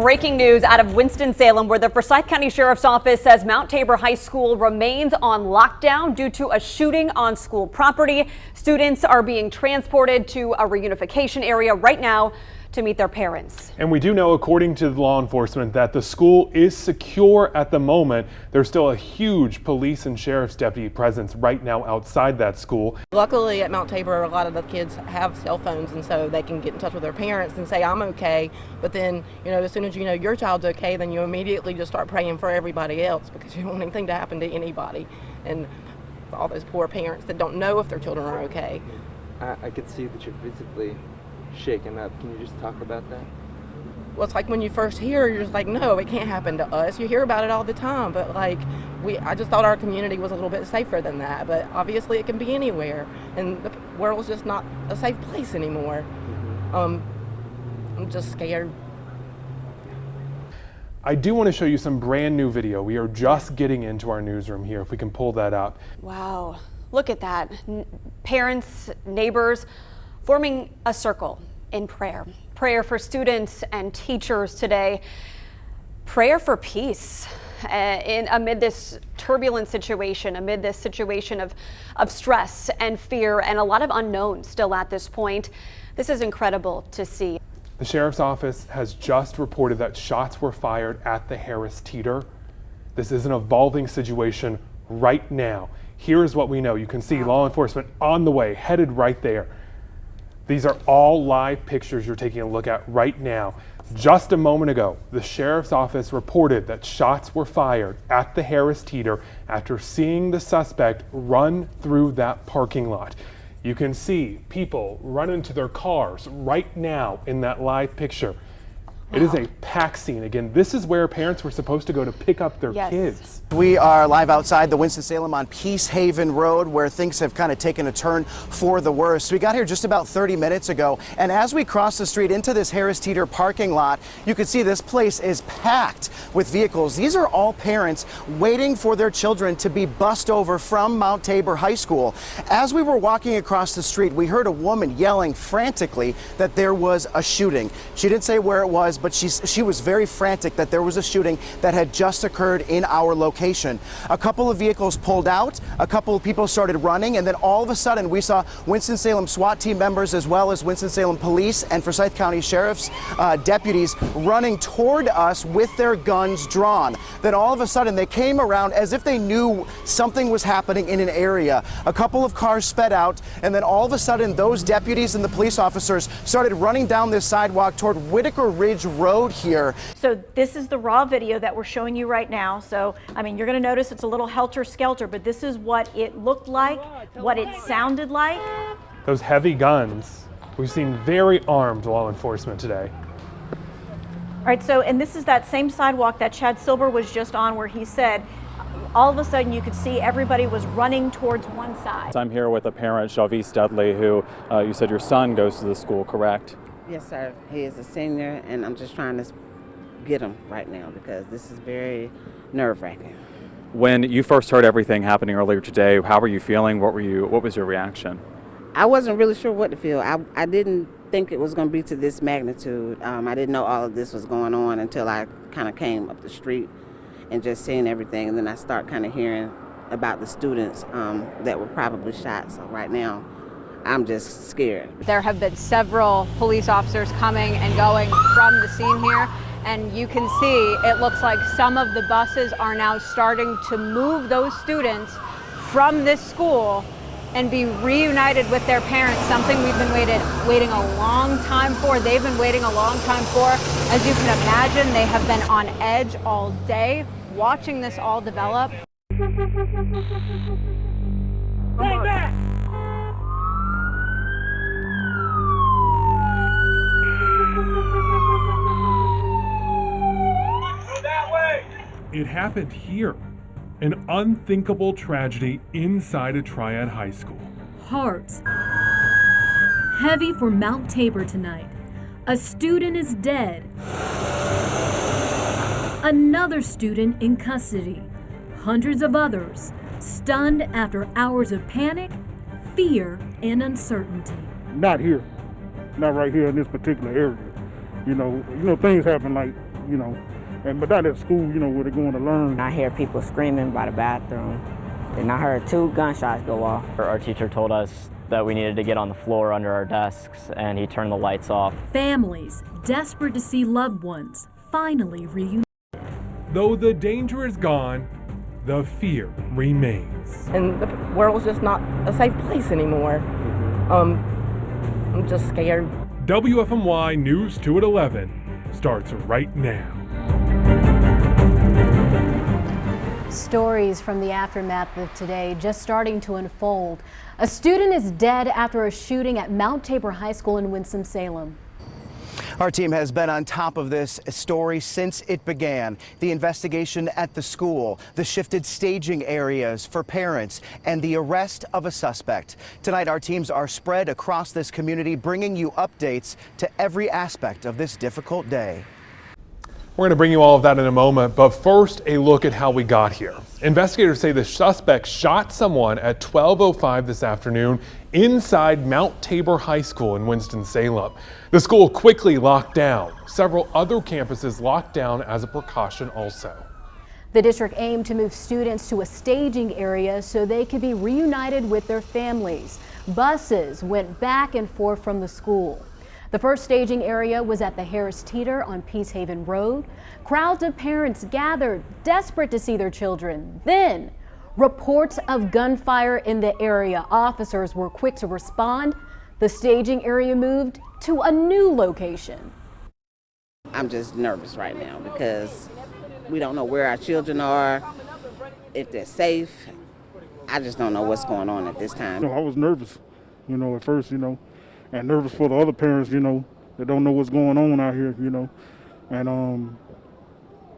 breaking news out of Winston-Salem, where the Forsyth County Sheriff's Office says Mount Tabor High School remains on lockdown due to a shooting on school property. Students are being transported to a reunification area right now to meet their parents. And we do know, according to law enforcement, that the school is secure at the moment. There's still a huge police and sheriff's deputy presence right now outside that school. Luckily at Mount Tabor, a lot of the kids have cell phones, and so they can get in touch with their parents and say, I'm okay. But then, as soon as you know your child's okay, then you immediately just start praying for everybody else, because you don't want anything to happen to anybody. And all those poor parents that don't know if their children are okay. I can see that you're physically shaken up. Can you just talk about that? Well, it's like when you first hear, you're just like, no, it can't happen to us. You hear about it all the time, but I just thought our community was a little bit safer than that. But obviously it can be anywhere, and the world's just not a safe place anymore. I'm just scared. I do want to show you some brand new video. We are just getting into our newsroom here, if we can pull that up. Wow, look at that. Parents, neighbors, forming a circle in prayer. Prayer for students and teachers today. Prayer for peace amid this turbulent situation, amid this situation of stress and fear and a lot of unknowns still at this point. This is incredible to see. The sheriff's office has just reported that shots were fired at the Harris Teeter. This is an evolving situation right now. Here's what we know. You can see law enforcement on the way, headed right there. These are all live pictures you're taking a look at right now. Just a moment ago, the sheriff's office reported that shots were fired at the Harris Teeter after seeing the suspect run through that parking lot. You can see people run into their cars right now in that live picture. It is a packed scene. Again, this is where parents were supposed to go to pick up their kids. We are live outside the Winston-Salem on Peace Haven Road, where things have kind of taken a turn for the worse. We got here just about 30 minutes ago, and as we cross the street into this Harris Teeter parking lot, you can see this place is packed with vehicles. These are all parents waiting for their children to be bussed over from Mount Tabor High School. As we were walking across the street, we heard a woman yelling frantically that there was a shooting. She didn't say where it was, but she was very frantic that there was a shooting that had just occurred in our location. A couple of vehicles pulled out, a couple of people started running, and then all of a sudden we saw Winston-Salem SWAT team members as well as Winston-Salem police and Forsyth County Sheriff's deputies running toward us with their guns drawn. Then all of a sudden they came around as if they knew something was happening in an area. A couple of cars sped out, and then all of a sudden those deputies and the police officers started running down this sidewalk toward Whitaker Ridge Road here. So this is the raw video that we're showing you right now. So, I mean, you're going to notice it's a little helter-skelter, but this is what it looked like, what it sounded like. Those heavy guns. We've seen very armed law enforcement today. All right, so, and this is that same sidewalk that Chad Silver was just on, where he said all of a sudden you could see everybody was running towards one side. I'm here with a parent, Shelby Studley, who you said your son goes to the school, correct? Yes, sir. He is a senior, and I'm just trying to get him right now because this is very nerve-wracking. When you first heard everything happening earlier today, how were you feeling? What was your reaction? I wasn't really sure what to feel. I didn't think it was going to be to this magnitude. I didn't know all of this was going on until I kind of came up the street and just seeing everything, and then I start kind of hearing about the students that were probably shot. So right now, I'm just scared. There have been several police officers coming and going from the scene here, and you can see it looks like some of the buses are now starting to move those students from this school and be reunited with their parents, something we've been waiting a long time for. They've been waiting a long time for. As you can imagine, they have been on edge all day watching this all develop. Stay back! It happened here. An unthinkable tragedy inside a Triad High School. Hearts heavy for Mount Tabor tonight. A student is dead. Another student in custody. Hundreds of others stunned after hours of panic, fear, and uncertainty. Not here. Not right here in this particular area. You know, things happen like you know, but not at school, you know, where they're going to learn. I hear people screaming by the bathroom, and I heard 2 gunshots go off. Our teacher told us that we needed to get on the floor under our desks, and he turned the lights off. Families desperate to see loved ones finally reunited. Though the danger is gone, the fear remains. And the world's just not a safe place anymore. I'm just scared. WFMY News 2 at 11 starts right now. Stories from the aftermath of today just starting to unfold. A student is dead after a shooting at Mount Tabor High School in Winston-Salem. Our team has been on top of this story since it began. The investigation at the school, the shifted staging areas for parents, and the arrest of a suspect. Tonight, our teams are spread across this community, bringing you updates to every aspect of this difficult day. We're going to bring you all of that in a moment, but first, a look at how we got here. Investigators say the suspect shot someone at 12:05 this afternoon inside Mount Tabor High School in Winston-Salem. The school quickly locked down. Several other campuses locked down as a precaution also. The district aimed to move students to a staging area so they could be reunited with their families. Buses went back and forth from the school. The first staging area was at the Harris Teeter on Peace Haven Road. Crowds of parents gathered, desperate to see their children. Then, reports of gunfire in the area. Officers were quick to respond. The staging area moved to a new location. I'm just nervous right now because we don't know where our children are, if they're safe. I just don't know what's going on at this time. You know, I was nervous, you know, at first, you know, and nervous for the other parents, you know, that don't know what's going on out here, you know. And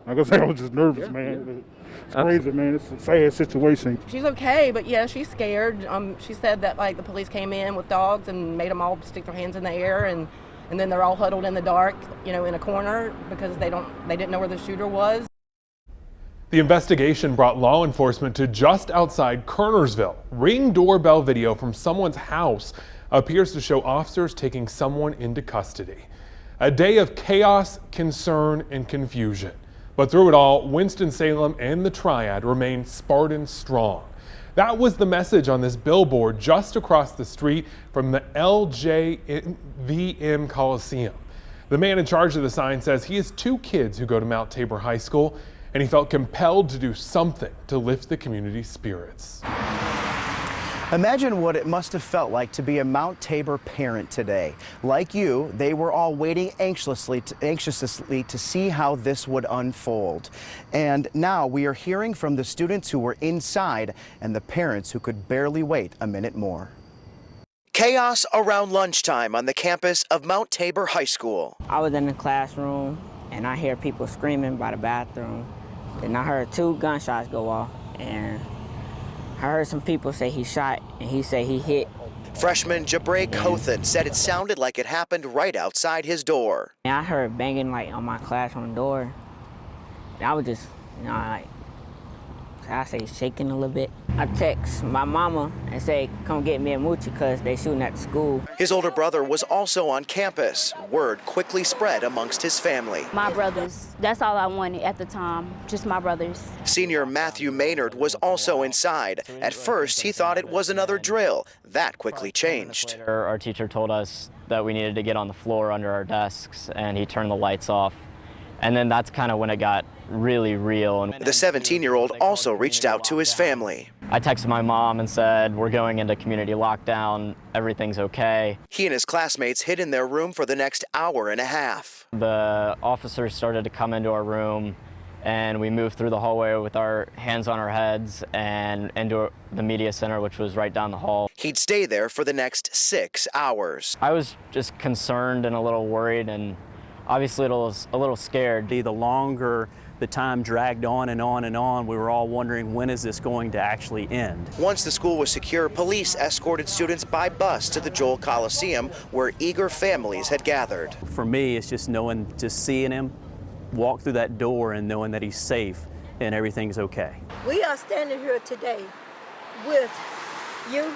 like I said, I was just nervous, man. It's crazy, man. It's a sad situation. She's okay, but yeah, she's scared. She said that like the police came in with dogs and made them all stick their hands in the air, and then they're all huddled in the dark, you know, in a corner because they didn't know where the shooter was. The investigation brought law enforcement to just outside Kernersville. Ring doorbell video from someone's house appears to show officers taking someone into custody. A day of chaos, concern, and confusion. But through it all, Winston-Salem and the Triad remain Spartan strong. That was the message on this billboard just across the street from the LJVM Coliseum. The man in charge of the sign says he has 2 kids who go to Mount Tabor High School, and he felt compelled to do something to lift the community's spirits. Imagine what it must have felt like to be a Mount Tabor parent today. Like you, they were all waiting anxiously to see how this would unfold. And now we are hearing from the students who were inside and the parents who could barely wait a minute more. Chaos around lunchtime on the campus of Mount Tabor High School. I was in the classroom, and I hear people screaming by the bathroom, and I heard 2 gunshots go off, and I heard some people say he shot, and he said he hit. Freshman Jabray Kothan said it sounded like it happened right outside his door. And I heard banging like on my classroom door. And I was just, you know, like, I say shaking a little bit. I text my mama and say, come get me a moochie because they shooting at the school. His older brother was also on campus. Word quickly spread amongst his family. My brothers, that's all I wanted at the time, just my brothers. Senior Matthew Maynard was also inside. At first, he thought it was another drill. That quickly changed. Our teacher told us that we needed to get on the floor under our desks, and he turned the lights off. And then that's kind of when it got really real. The 17-year-old also reached out to his family. I texted my mom and said, we're going into community lockdown, everything's okay. He and his classmates hid in their room for the next hour and a half. The officers started to come into our room, and we moved through the hallway with our hands on our heads and into the media center, which was right down the hall. He'd stay there for the next 6 hours. I was just concerned and a little worried, and obviously a little scared. The longer the time dragged on and on and on, we were all wondering, when is this going to actually end? Once the school was secure, police escorted students by bus to the Joel Coliseum, where eager families had gathered. For me, it's just seeing him walk through that door and knowing that he's safe and everything's okay. We are standing here today with you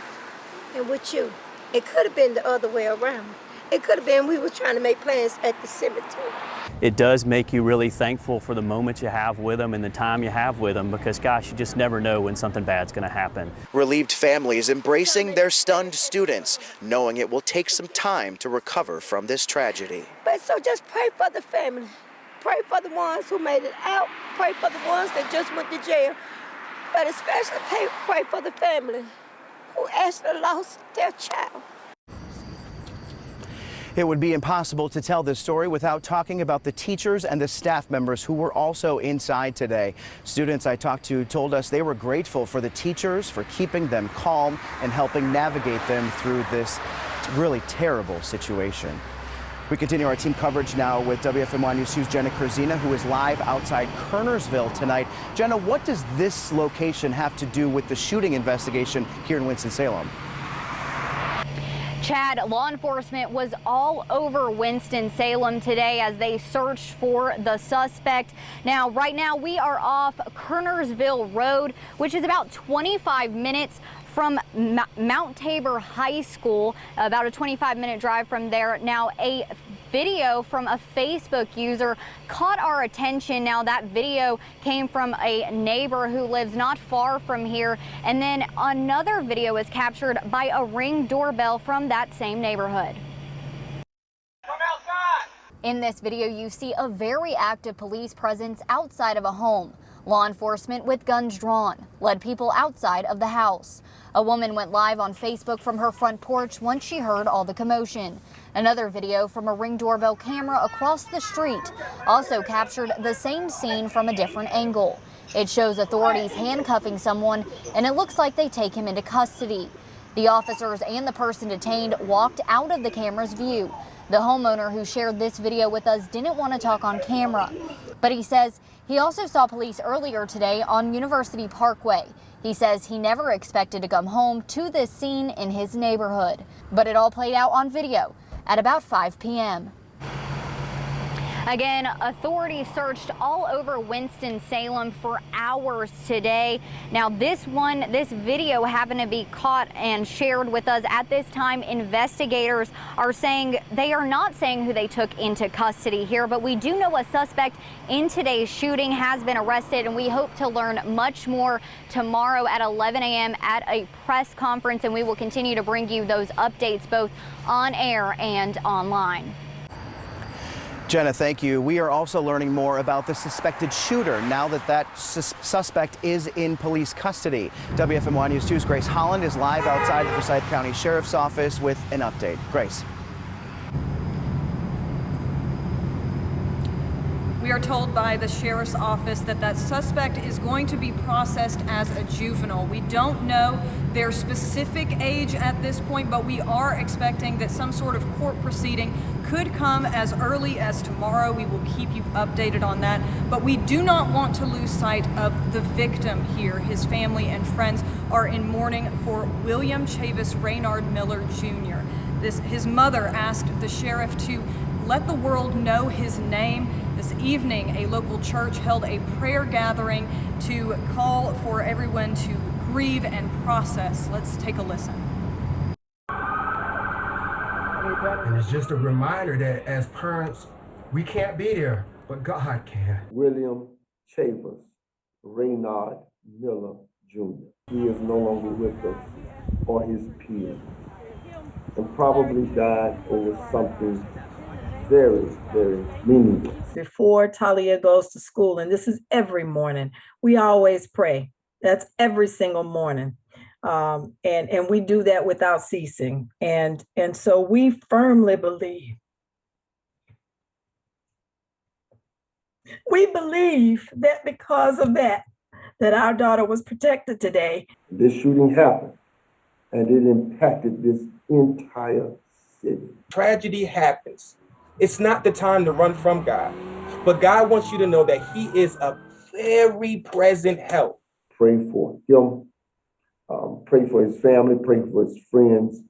and with you. It could have been the other way around. It could have been we were trying to make plans at the cemetery. It does make you really thankful for the moment you have with them and the time you have with them, because gosh, you just never know when something bad's going to happen. Relieved families embracing their stunned students, knowing it will take some time to recover from this tragedy. But so just pray for the family. Pray for the ones who made it out. Pray for the ones that just went to jail. But especially pray for the family who actually lost their child. It would be impossible to tell this story without talking about the teachers and the staff members who were also inside today. Students I talked to told us they were grateful for the teachers for keeping them calm and helping navigate them through this really terrible situation. We continue our team coverage now with WFMY News 2's Jenna Kurzina, who is live outside Kernersville tonight. Jenna, what does this location have to do with the shooting investigation here in Winston-Salem? Chad, law enforcement was all over Winston-Salem today as they searched for the suspect. Now, right now we are off Kernersville Road, which is about 25 minutes from Mount Tabor High School, about a 25-minute drive from there. Now, a video from a Facebook user caught our attention. Now, that video came from a neighbor who lives not far from here, and then another video was captured by a Ring doorbell from that same neighborhood. Come outside! In this video, you see a very active police presence outside of a home. Law enforcement with guns drawn led people outside of the house. A woman went live on Facebook from her front porch once she heard all the commotion. Another video from a Ring doorbell camera across the street also captured the same scene from a different angle. It shows authorities handcuffing someone, and it looks like they take him into custody. The officers and the person detained walked out of the camera's view. The homeowner who shared this video with us didn't want to talk on camera, but he says he also saw police earlier today on University Parkway. He says he never expected to come home to this scene in his neighborhood, but it all played out on video at about 5 p.m. Again, authorities searched all over Winston-Salem for hours today. Now, this video happened to be caught and shared with us. At this time, investigators are saying they are not saying who they took into custody here, but we do know a suspect in today's shooting has been arrested, and we hope to learn much more tomorrow at 11 a.m. at a press conference, and we will continue to bring you those updates both on air and online. Jenna, thank you. We are also learning more about the suspected shooter now that suspect is in police custody. WFMY News 2's Grace Holland is live outside the Forsyth County Sheriff's Office with an update. Grace. We are told by the Sheriff's Office that that suspect is going to be processed as a juvenile. We don't know their specific age at this point, but we are expecting that some sort of court proceeding could come as early as tomorrow. We will keep you updated on that, but we do not want to lose sight of the victim here. His family and friends are in mourning for William Chavis Raynard Miller Jr. His mother asked the sheriff to let the world know his name. This evening, a local church held a prayer gathering to call for everyone to grieve and process. Let's take a listen. And it's just a reminder that as parents, we can't be there, but God can. William Chavis Raynard Miller Jr. He is no longer with us or his peers, and probably died over something very, very meaningful. Before Talia goes to school, and this is every morning, we always pray. That's every single morning. And we do that without ceasing. And so we firmly believe. We believe that because of that our daughter was protected today. This shooting happened, and it impacted this entire city. Tragedy happens. It's not the time to run from God, but God wants you to know that He is a very present help. Pray for him. Pray for his family, pray for his friends.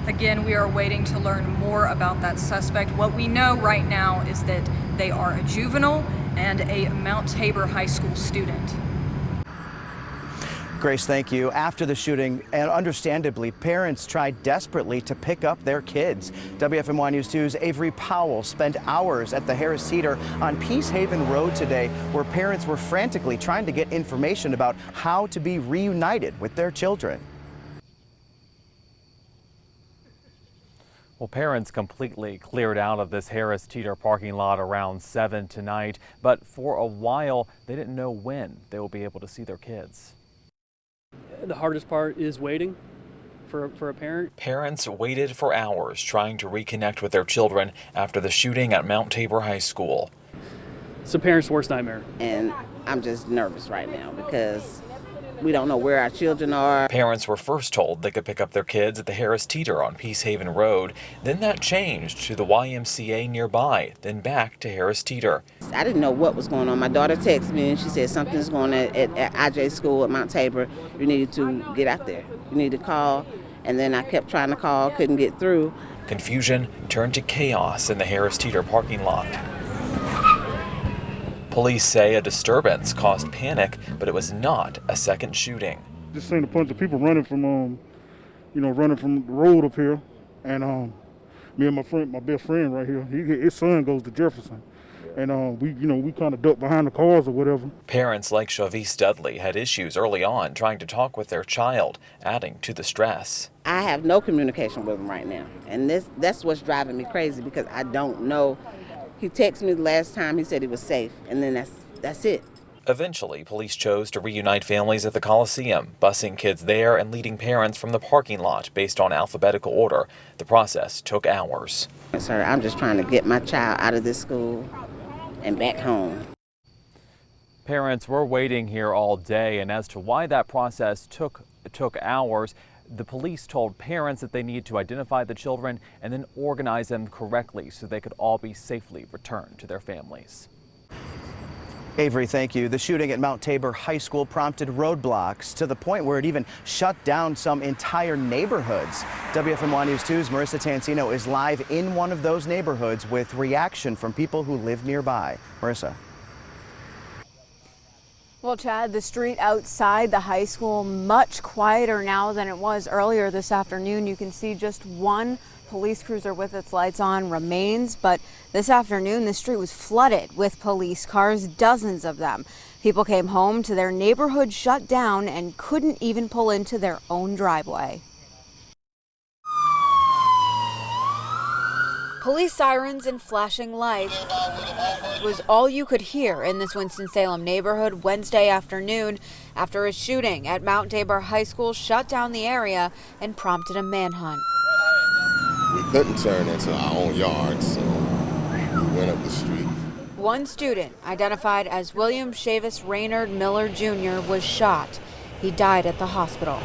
Again, we are waiting to learn more about that suspect. What we know right now is that they are a juvenile and a Mount Tabor High School student. Grace, thank you. After the shooting, and understandably, parents tried desperately to pick up their kids. WFMY News 2's Avery Powell spent hours at the Harris Teeter on Peace Haven Road today, where parents were frantically trying to get information about how to be reunited with their children. Well, parents completely cleared out of this Harris Teeter parking lot around 7 tonight, but for a while they didn't know when they will be able to see their kids. The hardest part is waiting for a parent. Parents waited for hours trying to reconnect with their children after the shooting at Mount Tabor High School. It's a parent's worst nightmare. And I'm just nervous right now because we don't know where our children are. Parents were first told they could pick up their kids at the Harris Teeter on Peace Haven Road. Then that changed to the YMCA nearby, then back to Harris Teeter. I didn't know what was going on. My daughter texted me and she said something's going on at IJ school at Mount Tabor. You need to get out there. You need to call. And then I kept trying to call, couldn't get through. Confusion turned to chaos in the Harris Teeter parking lot. Police say a disturbance caused panic, but it was not a second shooting. Just seen a bunch of people running from, running from the road up here, and me and my best friend right here, his son goes to Jefferson, and we kind of ducked behind the cars or whatever. Parents like Chavis Dudley had issues early on trying to talk with their child, adding to the stress. I have no communication with him right now, and that's what's driving me crazy because I don't know. He texted me the last time, he said he was safe, and then that's it. Eventually, police chose to reunite families at the Coliseum, busing kids there and leading parents from the parking lot based on alphabetical order. The process took hours. Sir, I'm just trying to get my child out of this school and back home. Parents were waiting here all day, and as to why that process took hours, the police told parents that they needed to identify the children and then organize them correctly so they could all be safely returned to their families. Avery, thank you. The shooting at Mount Tabor High School prompted roadblocks to the point where it even shut down some entire neighborhoods. WFMY News 2's Marissa Tansino is live in one of those neighborhoods with reaction from people who live nearby. Marissa. Well, Chad, the street outside the high school much quieter now than it was earlier this afternoon. You can see just one police cruiser with its lights on remains, but this afternoon the street was flooded with police cars, dozens of them. People came home to their neighborhood shut down and couldn't even pull into their own driveway. Police sirens and flashing lights was all you could hear in this Winston-Salem neighborhood Wednesday afternoon after a shooting at Mount Tabor High School shut down the area and prompted a manhunt. We couldn't turn into our own yard, so we went up the street. One student, identified as William Chavis Raynard Miller Jr., was shot. He died at the hospital.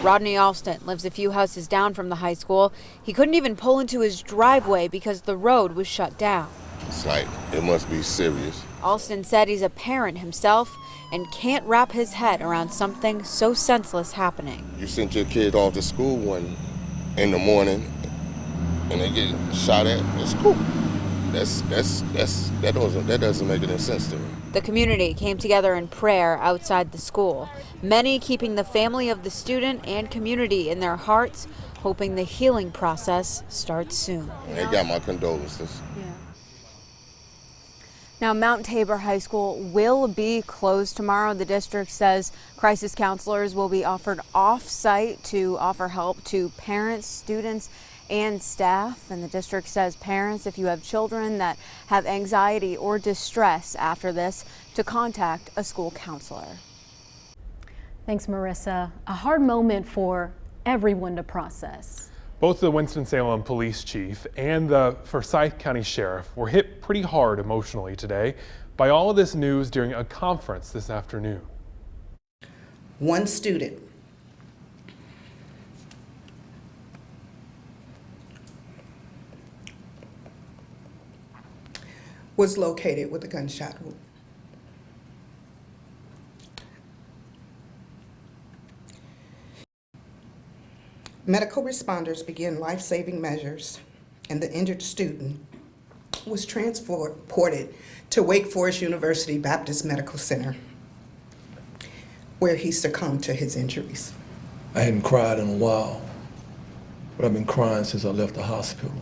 Rodney Alston lives a few houses down from the high school. He couldn't even pull into his driveway because the road was shut down. It's like, it must be serious. Alston said he's a parent himself and can't wrap his head around something so senseless happening. You sent your kid off to school in the morning and they get shot at school. That doesn't make any sense to me. The community came together in prayer outside the school, many keeping the family of the student and community in their hearts, hoping the healing process starts soon. They got my condolences. Now, Mount Tabor High School will be closed tomorrow. The district says crisis counselors will be offered off-site to offer help to parents, students, and staff. And the district says parents, if you have children that have anxiety or distress after this, to contact a school counselor. Thanks, Marissa. A hard moment for everyone to process. Both the Winston-Salem police chief and the Forsyth County sheriff were hit pretty hard emotionally today by all of this news during a conference this afternoon. One student was located with a gunshot wound. Medical responders began life-saving measures, and the injured student was transported to Wake Forest University Baptist Medical Center, where he succumbed to his injuries. I hadn't cried in a while, but I've been crying since I left the hospital.